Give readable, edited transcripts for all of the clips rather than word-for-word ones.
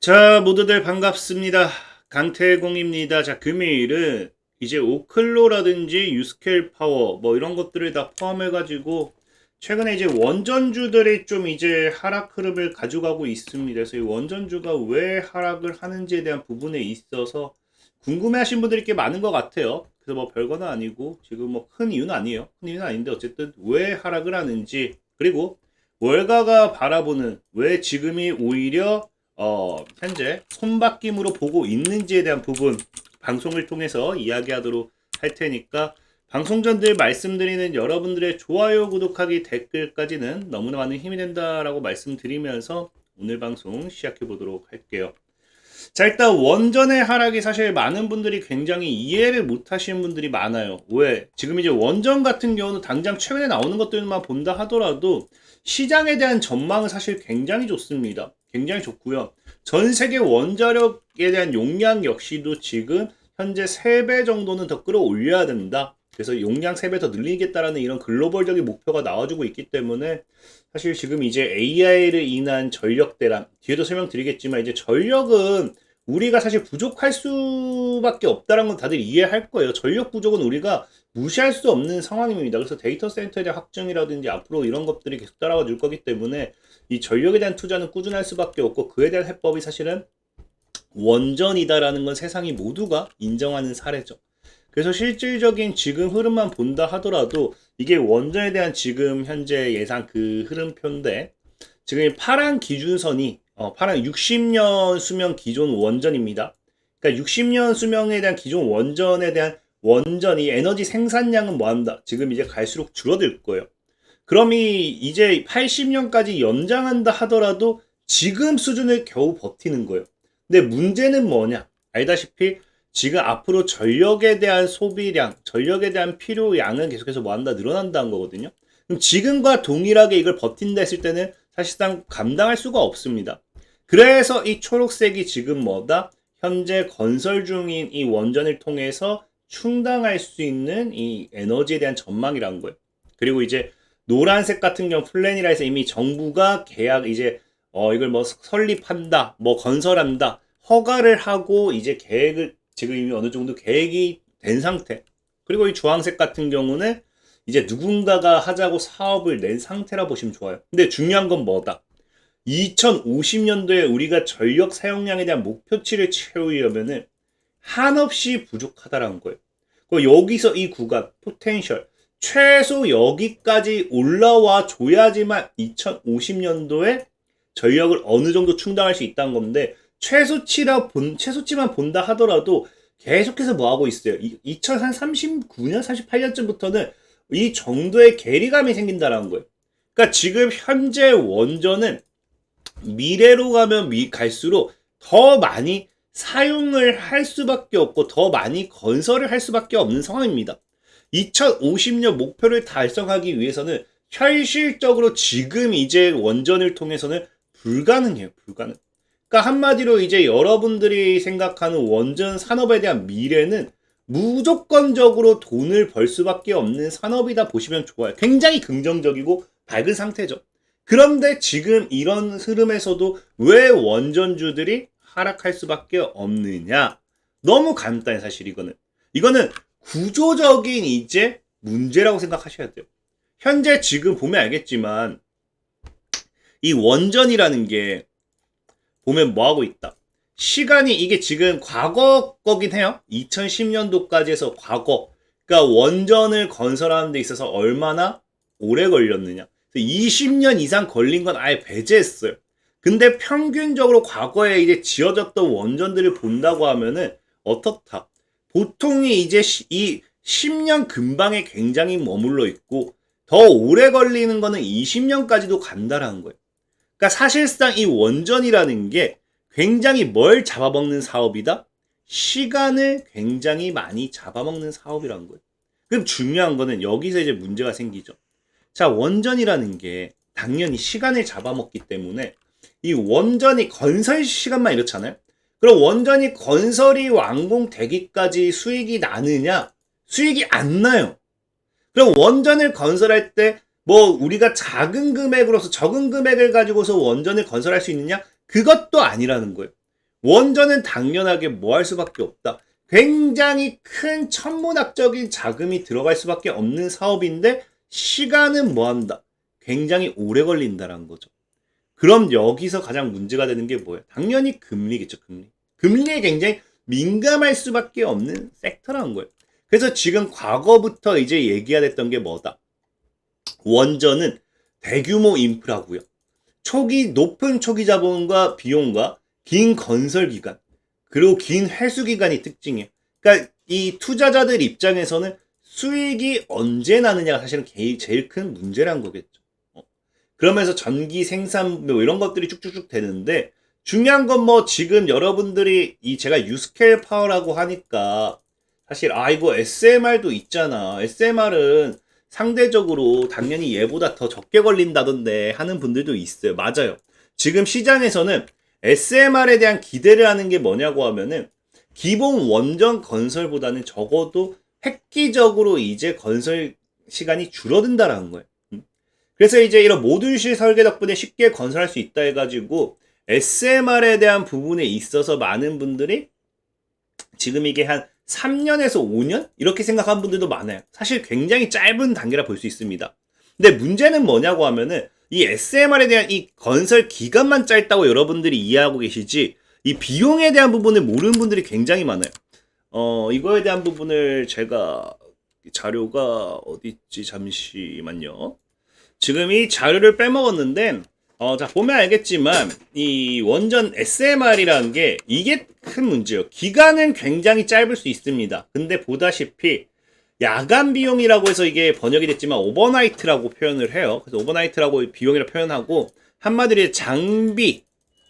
자, 모두들 반갑습니다. 강태공입니다. 자, 금요일은 이제 오클로라든지 유스케일 파워 뭐 이런 것들을 다 포함해가지고 최근에 이제 원전주들이 좀 이제 하락 흐름을 가져가고 있습니다. 그래서 이 원전주가 왜 하락을 하는지에 대한 부분에 있어서 궁금해하신 분들이 꽤 많은 것 같아요. 그래서 뭐 별거는 아니고 지금 뭐 큰 이유는 아니에요. 큰 이유는 아닌데 어쨌든 왜 하락을 하는지, 그리고 월가가 바라보는 왜 지금이 오히려 현재 손바뀜으로 보고 있는지에 대한 부분 방송을 통해서 이야기하도록 할 테니까, 방송 전들 말씀드리는 여러분들의 좋아요, 구독하기, 댓글까지는 너무나 많은 힘이 된다라고 말씀드리면서 오늘 방송 시작해 보도록 할게요. 자, 일단 원전의 하락이 사실 많은 분들이 굉장히 이해를 못 하시는 분들이 많아요. 왜? 지금 이제 원전 같은 경우는 당장 최근에 나오는 것들만 본다 하더라도 시장에 대한 전망은 사실 굉장히 좋습니다. 굉장히 좋고요. 전 세계 원자력에 대한 용량 역시도 지금 현재 3배 정도는 더 끌어올려야 된다. 그래서 용량 3배 더 늘리겠다라는 이런 글로벌적인 목표가 나와주고 있기 때문에 사실 지금 이제 AI를 인한 전력 대란, 뒤에도 설명드리겠지만 이제 전력은 우리가 사실 부족할 수밖에 없다는 건 다들 이해할 거예요. 전력 부족은 우리가 무시할 수 없는 상황입니다. 그래서 데이터 센터에 대한 확증이라든지 앞으로 이런 것들이 계속 따라와 줄 거기 때문에 이 전력에 대한 투자는 꾸준할 수밖에 없고, 그에 대한 해법이 사실은 원전이다라는 건 세상이 모두가 인정하는 사례죠. 그래서 실질적인 지금 흐름만 본다 하더라도 이게 원전에 대한 지금 현재 예상 그 흐름표인데, 지금 파란 기준선이 파란 60년 수명 기존 원전입니다. 그러니까 60년 수명에 대한 기존 원전에 대한 원전이 에너지 생산량은 뭐한다? 지금 이제 갈수록 줄어들 거예요. 그럼 이제 80년까지 연장한다 하더라도 지금 수준을 겨우 버티는 거예요. 근데 문제는 뭐냐? 알다시피 지금 앞으로 전력에 대한 소비량, 전력에 대한 필요량은 계속해서 뭐한다? 늘어난다는 거거든요. 그럼 지금과 동일하게 이걸 버틴다 했을 때는 사실상 감당할 수가 없습니다. 그래서 이 초록색이 지금 뭐다? 현재 건설 중인 이 원전을 통해서 충당할 수 있는 이 에너지에 대한 전망이라는 거예요. 그리고 이제 노란색 같은 경우 플랜이라 해서 이미 정부가 계약 이제 이걸 뭐 설립한다, 뭐 건설한다, 허가를 하고 이제 계획을 지금 이미 어느 정도 계획이 된 상태. 그리고 이 주황색 같은 경우는 이제 누군가가 하자고 사업을 낸 상태라 보시면 좋아요. 근데 중요한 건 뭐다? 2050년도에 우리가 전력 사용량에 대한 목표치를 채우려면은 한없이 부족하다라는 거예요. 여기서 이 구간, 포텐셜, 최소 여기까지 올라와 줘야지만 2050년도에 전력을 어느 정도 충당할 수 있다는 건데, 최소치만 본다 하더라도 계속해서 뭐 하고 있어요? 2039년, 38년쯤부터는 이 정도의 괴리감이 생긴다는 거예요. 그러니까 지금 현재 원전은 미래로 가면 갈수록 더 많이 사용을 할 수밖에 없고 더 많이 건설을 할 수밖에 없는 상황입니다. 2050년 목표를 달성하기 위해서는 현실적으로 지금 이제 원전을 통해서는 불가능해요. 불가능. 그러니까 한마디로 이제 여러분들이 생각하는 원전 산업에 대한 미래는 무조건적으로 돈을 벌 수밖에 없는 산업이다 보시면 좋아요. 굉장히 긍정적이고 밝은 상태죠. 그런데 지금 이런 흐름에서도 왜 원전주들이 하락할 수밖에 없느냐? 너무 간단해, 사실 이거는. 이거는 구조적인 이제 문제라고 생각하셔야 돼요. 현재 지금 보면 알겠지만 이 원전이라는 게 보면 뭐 하고 있다. 시간이 이게 지금 과거 거긴 해요. 2010년도까지 해서 과거. 그러니까 원전을 건설하는 데 있어서 얼마나 오래 걸렸느냐. 20년 이상 걸린 건 아예 배제했어요. 근데 평균적으로 과거에 이제 지어졌던 원전들을 본다고 하면은 어떻다. 보통이 이제 이 10년 근방에 굉장히 머물러 있고 더 오래 걸리는 거는 20년까지도 간다라는 거예요. 그러니까 사실상 이 원전이라는 게 굉장히 뭘 잡아먹는 사업이다? 시간을 굉장히 많이 잡아먹는 사업이라는 거예요. 그럼 중요한 거는 여기서 이제 문제가 생기죠. 자, 원전이라는 게 당연히 시간을 잡아먹기 때문에 이 원전이 건설 시간만 이렇잖아요. 그럼 원전이 건설이 완공되기까지 수익이 나느냐? 수익이 안 나요. 그럼 원전을 건설할 때 뭐 우리가 작은 금액으로서 적은 금액을 가지고서 원전을 건설할 수 있느냐? 그것도 아니라는 거예요. 원전은 당연하게 뭐 할 수밖에 없다. 굉장히 큰 천문학적인 자금이 들어갈 수밖에 없는 사업인데 시간은 뭐 한다? 굉장히 오래 걸린다라는 거죠. 그럼 여기서 가장 문제가 되는 게 뭐예요? 당연히 금리겠죠, 금리. 금리에 굉장히 민감할 수밖에 없는 섹터라는 거예요. 그래서 지금 과거부터 이제 얘기가 됐던 게 뭐다? 원전은 대규모 인프라고요. 높은 초기 자본과 비용과 긴 건설 기간, 그리고 긴 회수 기간이 특징이에요. 그러니까 이 투자자들 입장에서는 수익이 언제 나느냐가 사실은 제일 큰 문제란 거겠죠. 그러면서 전기 생산 뭐 이런 것들이 쭉쭉쭉 되는데 중요한 건 뭐 지금 여러분들이 제가 유스케일 파워라고 하니까 사실 이거 SMR도 있잖아. SMR은 상대적으로 당연히 얘보다 더 적게 걸린다던데 하는 분들도 있어요. 맞아요. 지금 시장에서는 SMR에 대한 기대를 하는 게 뭐냐고 하면은 기본 원전 건설보다는 적어도 획기적으로 이제 건설 시간이 줄어든다라는 거예요. 그래서 이제 이런 모듈실 설계 덕분에 쉽게 건설할 수 있다 해가지고 SMR에 대한 부분에 있어서 많은 분들이 지금 이게 한 3년에서 5년? 이렇게 생각하는 분들도 많아요. 사실 굉장히 짧은 단계라 볼 수 있습니다. 근데 문제는 뭐냐고 하면은 이 SMR에 대한 이 건설 기간만 짧다고 여러분들이 이해하고 계시지 이 비용에 대한 부분을 모르는 분들이 굉장히 많아요. 이거에 대한 부분을 제가 자료가 어디 있지 잠시만요. 지금 이 자료를 빼먹었는데 자 보면 알겠지만 이 원전 SMR이라는 게 이게 큰 문제예요. 기간은 굉장히 짧을 수 있습니다. 근데 보다시피 야간 비용이라고 해서 이게 번역이 됐지만 오버나이트라고 표현을 해요. 그래서 오버나이트라고 비용이라고 표현하고 한마디로 장비,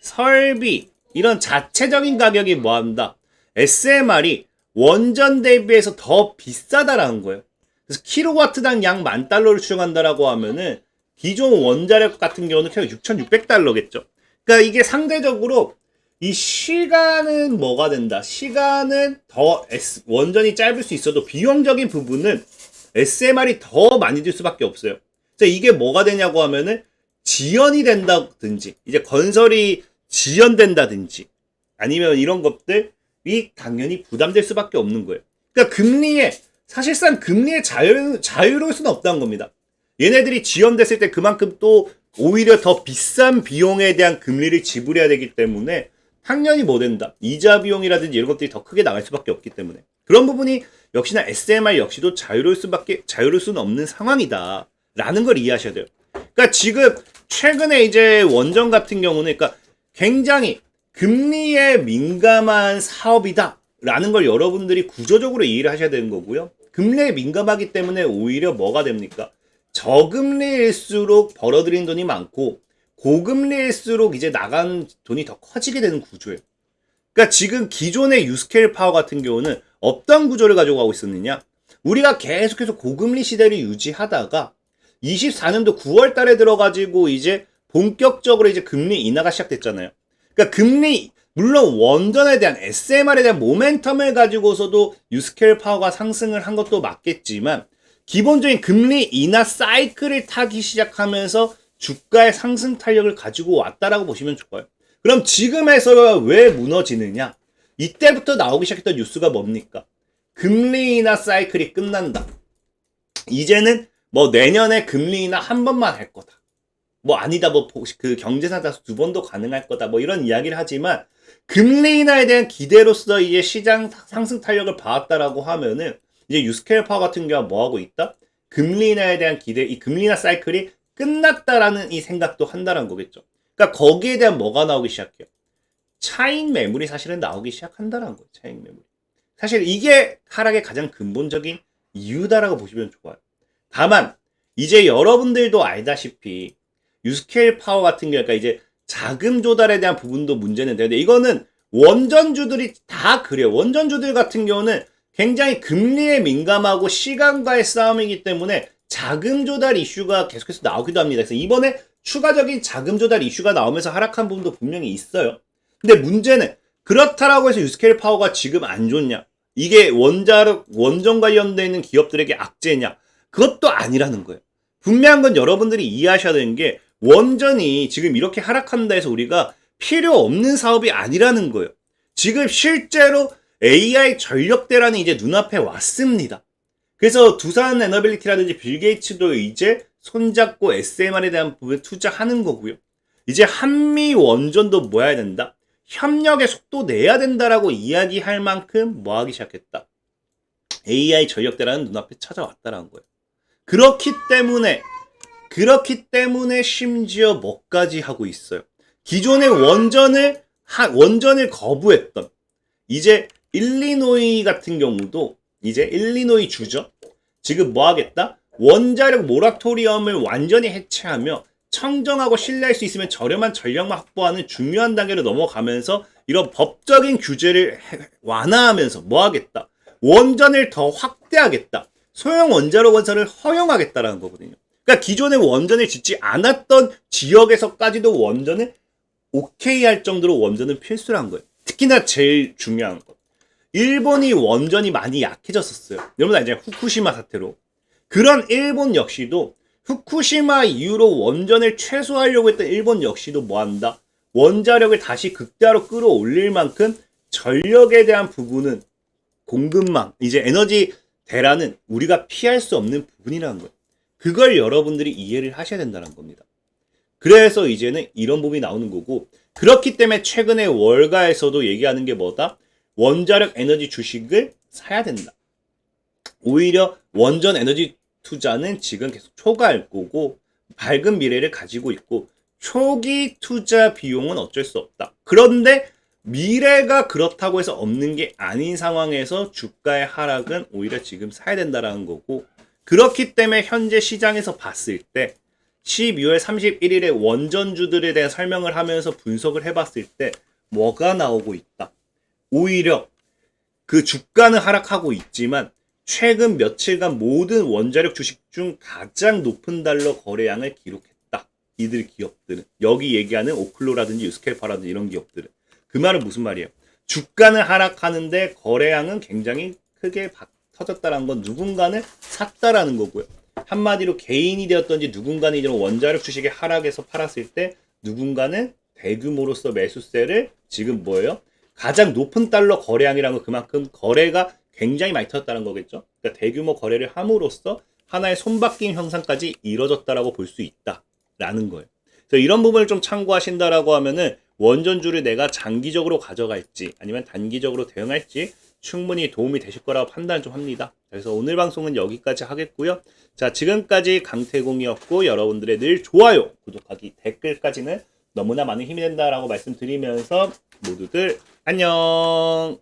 설비 이런 자체적인 가격이 뭐한다? SMR이 원전 대비해서 더 비싸다라는 거예요. 그래서 킬로와트당 약 $10,000를 추정한다라고 하면은 기존 원자력 같은 경우는 최소 $6,600겠죠. 그러니까 이게 상대적으로 이 시간은 뭐가 된다? 시간은 더 원전이 짧을 수 있어도 비용적인 부분은 SMR이 더 많이 들 수밖에 없어요. 그래서 이게 뭐가 되냐고 하면은 지연이 된다든지 이제 건설이 지연된다든지 아니면 이런 것들이 당연히 부담될 수밖에 없는 거예요. 그러니까 사실상 금리에 자유로울 수는 없다는 겁니다. 얘네들이 지연됐을 때 그만큼 또 오히려 더 비싼 비용에 대한 금리를 지불해야 되기 때문에 당연히 뭐 된다. 이자 비용이라든지 이런 것들이 더 크게 나갈 수밖에 없기 때문에 그런 부분이 역시나 SMR 역시도 자유로울 수는 없는 상황이다. 라는 걸 이해하셔야 돼요. 그러니까 지금 최근에 이제 원전 같은 경우는 그러니까 굉장히 금리에 민감한 사업이다. 라는 걸 여러분들이 구조적으로 이해를 하셔야 되는 거고요. 금리에 민감하기 때문에 오히려 뭐가 됩니까? 저금리일수록 벌어들인 돈이 많고 고금리일수록 이제 나간 돈이 더 커지게 되는 구조예요. 그러니까 지금 기존의 유스케일 파워 같은 경우는 어떤 구조를 가지고 가고 있었느냐? 우리가 계속해서 고금리 시대를 유지하다가 24년도 9월 달에 들어가지고 이제 본격적으로 이제 금리 인하가 시작됐잖아요. 그러니까 물론 원전에 대한 SMR에 대한 모멘텀을 가지고서도 유스케일 파워가 상승을 한 것도 맞겠지만 기본적인 금리 인하 사이클을 타기 시작하면서 주가의 상승 탄력을 가지고 왔다라고 보시면 좋아요. 그럼 지금에서 왜 무너지느냐? 이때부터 나오기 시작했던 뉴스가 뭡니까? 금리 인하 사이클이 끝난다. 이제는 뭐 내년에 금리 인하 한 번만 할 거다. 뭐 아니다 그 경제사 따라서 2번도 가능할 거다. 뭐 이런 이야기를 하지만 금리 인하에 대한 기대로서 이제 시장 상승 탄력을 봐왔다라고 하면은 이제 유스케일 파워 같은 경우가 뭐 하고 있다? 금리 인하에 대한 기대, 이 금리 인하 사이클이 끝났다라는 이 생각도 한다는 거겠죠. 그러니까 거기에 대한 뭐가 나오기 시작해요? 차익 매물이 사실은 나오기 시작한다는 거예요. 차익 매물. 사실 이게 하락의 가장 근본적인 이유다라고 보시면 좋아요. 다만 이제 여러분들도 알다시피 유스케일 파워 같은 경우가 이제 자금 조달에 대한 부분도 문제는 되는데 이거는 원전주들이 다 그래요. 원전주들 같은 경우는 굉장히 금리에 민감하고 시간과의 싸움이기 때문에 자금 조달 이슈가 계속해서 나오기도 합니다. 그래서 이번에 추가적인 자금 조달 이슈가 나오면서 하락한 부분도 분명히 있어요. 근데 문제는 그렇다라고 해서 유스케일 파워가 지금 안 좋냐? 이게 원전 관련되어 있는 기업들에게 악재냐? 그것도 아니라는 거예요. 분명한 건 여러분들이 이해하셔야 되는 게 원전이 지금 이렇게 하락한다 해서 우리가 필요 없는 사업이 아니라는 거예요. 지금 실제로 AI 전력대란이 이제 눈앞에 왔습니다. 그래서 두산 에너빌리티라든지 빌 게이츠도 이제 손잡고 SMR에 대한 부분에 투자하는 거고요. 이제 한미 원전도 뭐 해야 된다? 협력의 속도 내야 된다라고 이야기할 만큼 뭐 하기 시작했다? AI 전력대라는 눈앞에 찾아왔다라는 거예요. 그렇기 때문에 심지어 뭐까지 하고 있어요. 기존의 원전을 거부했던 이제 일리노이 같은 경우도 이제 일리노이 주죠. 지금 뭐 하겠다? 원자력 모라토리엄을 완전히 해체하며 청정하고 신뢰할 수 있으면 저렴한 전력만 확보하는 중요한 단계로 넘어가면서 이런 법적인 규제를 완화하면서 뭐 하겠다? 원전을 더 확대하겠다. 소형 원자력 건설을 허용하겠다라는 거거든요. 그러니까 기존에 원전을 짓지 않았던 지역에서까지도 원전을 오케이 할 정도로 원전은 필수란 거예요. 특히나 제일 중요한 거. 일본이 원전이 많이 약해졌었어요. 여러분 알잖아요. 후쿠시마 사태로. 그런 일본 역시도 후쿠시마 이후로 원전을 최소화하려고 했던 일본 역시도 뭐한다? 원자력을 다시 극대화로 끌어올릴 만큼 전력에 대한 부분은 공급망, 이제 에너지 대란은 우리가 피할 수 없는 부분이라는 거예요. 그걸 여러분들이 이해를 하셔야 된다는 겁니다. 그래서 이제는 이런 부분이 나오는 거고, 그렇기 때문에 최근에 월가에서도 얘기하는 게 뭐다? 원자력 에너지 주식을 사야 된다. 오히려 원전 에너지 투자는 지금 계속 초과할 거고 밝은 미래를 가지고 있고 초기 투자 비용은 어쩔 수 없다. 그런데 미래가 그렇다고 해서 없는 게 아닌 상황에서 주가의 하락은 오히려 지금 사야 된다라는 거고, 그렇기 때문에 현재 시장에서 봤을 때 12월 31일에 원전주들에 대한 설명을 하면서 분석을 해봤을 때 뭐가 나오고 있다. 오히려 그 주가는 하락하고 있지만 최근 며칠간 모든 원자력 주식 중 가장 높은 달러 거래량을 기록했다. 이들 기업들은. 여기 얘기하는 오클로라든지 유스켈파라든지 이런 기업들은. 그 말은 무슨 말이에요? 주가는 하락하는데 거래량은 굉장히 크게 터졌다는 건 누군가는 샀다라는 거고요. 한마디로 개인이 되었던지 누군가는 이런 원자력 주식의 하락에서 팔았을 때 누군가는 대규모로서 매수세를 지금 뭐예요? 가장 높은 달러 거래량이라는 건 그만큼 거래가 굉장히 많이 터졌다는 거겠죠. 그러니까 대규모 거래를 함으로써 하나의 손바뀜 현상까지 이뤄졌다라고 볼 수 있다라는 거예요. 그래서 이런 부분을 좀 참고하신다라고 하면은 원전주를 내가 장기적으로 가져갈지 아니면 단기적으로 대응할지 충분히 도움이 되실 거라고 판단 좀 합니다. 그래서 오늘 방송은 여기까지 하겠고요. 자, 지금까지 강태공이었고 여러분들의 늘 좋아요, 구독하기, 댓글까지는 너무나 많은 힘이 된다라고 말씀드리면서 모두들 안녕.